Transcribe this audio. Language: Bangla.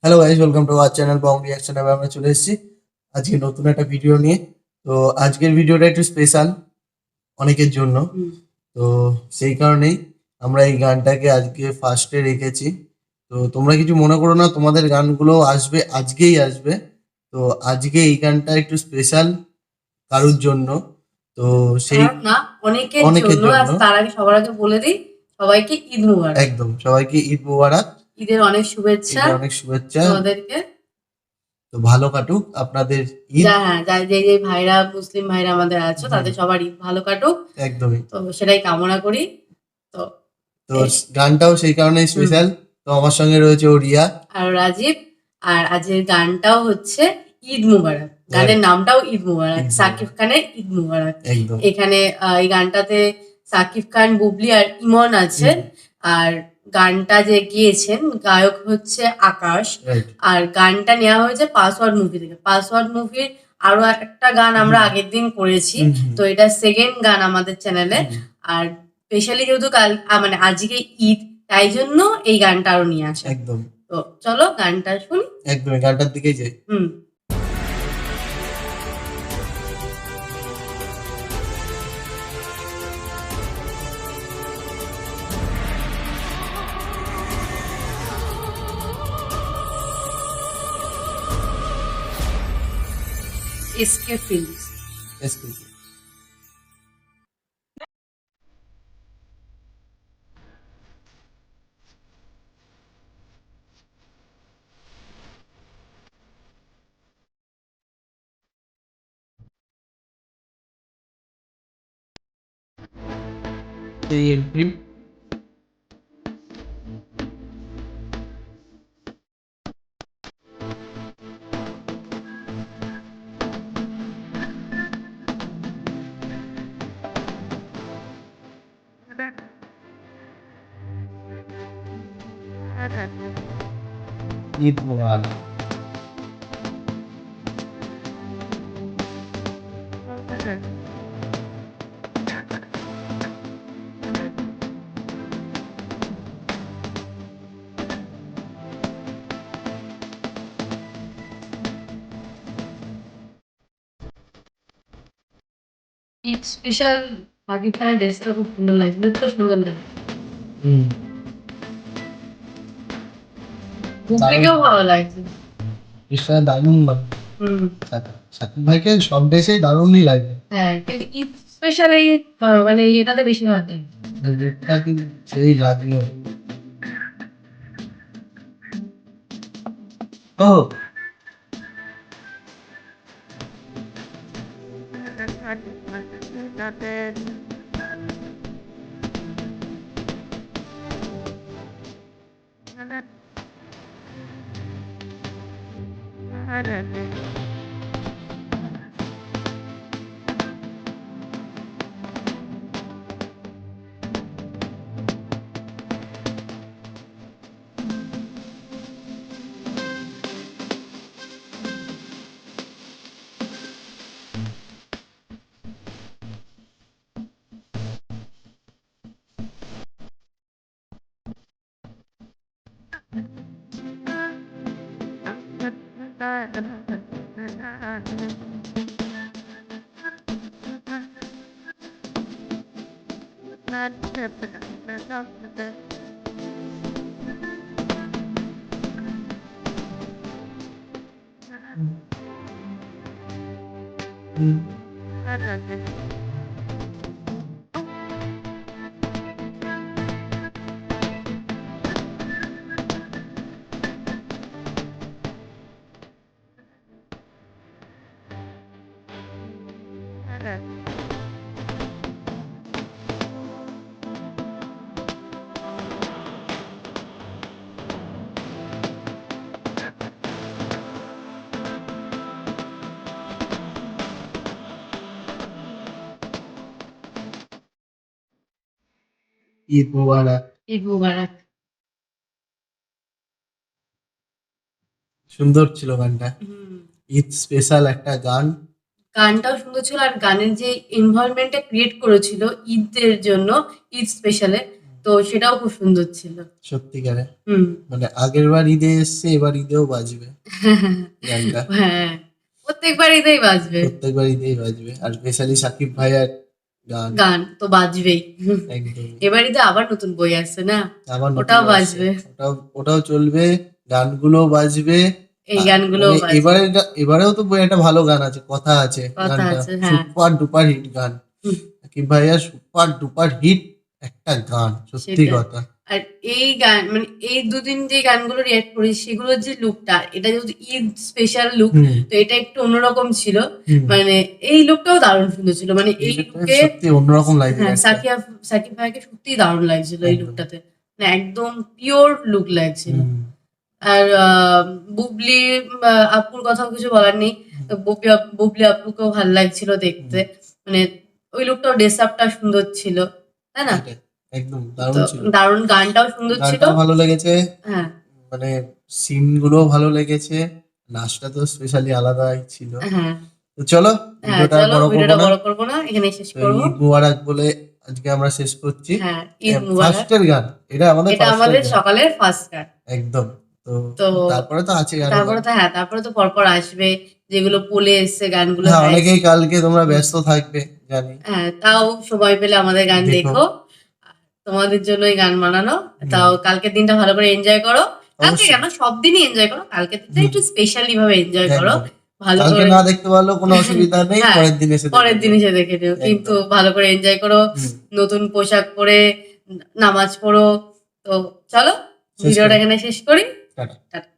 Hello guys, welcome to our channel Bong reaction. আমরা চলে এসেছি আজকে নতুন একটা ভিডিও নিয়ে। তো আজকের ভিডিওটা একটু স্পেশাল অনেকের জন্য। তো সেই কারণেই আমরা এই গানটাকে আজকে ফার্স্টে রেখেছি। তো তোমরা কিছু মনে করো না, তোমাদের গানগুলো আসবে, আজকেই আসবে। তো আজকে এই গানটা একটু স্পেশাল কারুর জন্য। তো সেই কারণ না অনেকের অনেকের জন্য জন্য তার আগে সবার আগে বলে দিই সবাইকে ঈদ মুবারক। একদম সবাইকে ঈদ মোবারক। ঈদের অনেক শুভেচ্ছা ঈদের অনেক শুভেচ্ছা। তোমাদেরকে। তো ভালো কাটুক আপনাদের ঈদ। যে ভাইরা মুসলিম ভাইরা আমাদের আছো হুম, তাদের সবার ঈদ ভালো কাটুক। একদমই। তো সেটাই কামনা করি। তো তো গানটাও সেই কারণেই স্পেশাল। তো আমার সঙ্গে রয়েছে ও রিয়া আর রাজীব। আর আজকের গানটাও হচ্ছে ঈদ মুবারক। গানের নামটাও ঈদ মুবারক, সাকিব খানের ঈদ মুবারক। একদম। এখানে এই গানটাতে সাকিব খান, বুবলি আর ইমন আছে। আর গানটা যে গিয়েছেন গায়ক হচ্ছে আকাশ। আর গানটা নেওয়া হয়েছে পাসওয়ার্ড মুভি থেকে। পাসওয়ার্ড মুভির আরো একটা গান আমরা আগের দিন করেছি। তো এটা সেকেন্ড গান আমাদের চ্যানেলে। আর স্পেশালি যেহেতু কাল মানে আজকে ঈদ, তাই জন্য এই গানটা আরো নিয়ে আসা। একদম। তো চলো গানটা শুনি। একদম গানটার দিকেই যাই। SK films. এসকে। এই এন্ট্রি ঈদ মোবারক। ঈদ স্পেশাল পাকিস্তানের ড্রেসটা খুব সুন্দর লাগছে, তো সুন্দর লাগে। বুবলিকেও ভালো লাগছে। ঈশ্বরের দারুণ লাগে। সাকিব ভাইকে সব দেশেই দারুণই লাগে। হ্যাঁ, কিন্তু ঈদ স্পেশাল এই মানে এটাতে বেশি ভালো লাগে। এটা কিন্তু সেই লাগলো। ও ঈদ মোবারক। ঈদ মুবারক। সুন্দর ছিল গানটা। ঈদ স্পেশাল একটা গান। গানটাও সুন্দর ছিল আর গানের যে ইনভলভমেন্টটা ক্রিয়েট করেছিল ঈদের জন্য, ঈদ স্পেশালে। তো তো সেটাও খুব সুন্দর ছিল। সত্যিকারে হুম। মানে আগের বার ঈদে এসছে, এবার ঈদেও বাজবে গানটা, হ্যাঁ, প্রত্যেকবার ঈদেই বাজবে, প্রত্যেকবার ঈদেই বাজবে। আর স্পেশালি সাকিব ভাইয়ার গান গান তো বাজবেই। একদম। এবার ঈদে আবার নতুন বই আসছে না, আবার নতুন ওটাও আসছে, বাজবে, ওটাও চলবে, গানগুলো বাজবে। এই গানগুলোও মানে বাজবে। এবারেও তো একটা ভালো গান আছে, কথা আছে, কথা গানটা আছে, হ্যাঁ। সুপার ডুপার হিট গান। হুম, সাকিব ভাইয়ার সুপার ডুপার হিট একটা গান, সত্যি সেটাই। কথা। আর এই গান মানে এই দুদিন যে গানগুলো রিয়াক্ট করি সেগুলোর যে লুকটা, এটা যেহেতু ঈদ স্পেশাল লুক, হুম তো এটা একটু অন্যরকম ছিল। হুম। মানে এই লুকটাও দারুণ সুন্দর ছিল, মানে এই এটা লুকে সত্যি অন্যরকম লাগছে হ্যাঁ গানটা। সাকিব ভাইকে সত্যি দারুণ লাগছিল এই একদম। লুকটাতে, মানে একদম পিওর লুক লাগছিল। হুম, আর বুবলি আপুর কথাও কিছু বলার নেই, তো বুবলি আপুকেও ভালো লাগছিল দেখতে, মানে ওই লুকটাও ড্রেস আপটা সুন্দর ছিল, তাই না? সেটাই, একদম তো দারুণ ছিল। দারুণ, গানটাও সুন্দর ছিল। গানটাও ভালো লেগেছে, হ্যাঁ মানে সিন গুলোও ভালো লেগেছে, নাচটা তো স্পেশালি আলাদাই ছিল। হ্যাঁ তো চলো হ্যাঁ, ভিডিওটা আর চলো বড় করবো ভিডিওটা না। বড় করবো না, এখানে শেষ তো করবো। ঈদ মুবারক বলে আজকে আমরা শেষ করছি। হ্যাঁ, ঈদ মুবারক। ফার্স্টের গান, এটা আমাদের এটা ফার্স্টের আমাদের গান সকালের ফার্স্ট গান। একদম। তো তো তারপরে তো আছে আরো গান। তারপরে তো হ্যাঁ, তারপরে তো পরপর আসবে যেগুলো পলে এসছে গানগুলো। হ্যাঁ, হ্যাঁ অনেকেই কালকে তোমরা ব্যস্ত থাকবে জানি, হ্যাঁ, তাও সময় পেলে আমাদের গান দেখো। দেখো, তোমাদের জন্যই গান বানানো। হুম। তাও কালকের দিনটা ভালো করে এনজয় করো, কালকে অবশ্যই। কেন সব দিনই এনজয় করো, কালকে দিনটা হুম। একটু স্পেশালি ভাবে এনজয় করো, একদম। ভালো কালকে করে। না দেখতে পারলেও কোনো অসুবিধা নেই, হ্যাঁ, পরের দিন এসে পরের দেখে দিন নিও। এসে দেখে নিও, কিন্তু একদম। ভালো করে এনজয় করো, হুম। নতুন পোশাক পরে নামাজ পড়ো। তো চলো শেষ ভিডিওটা করি। এখানে শেষ করি। টাটা। টাটা।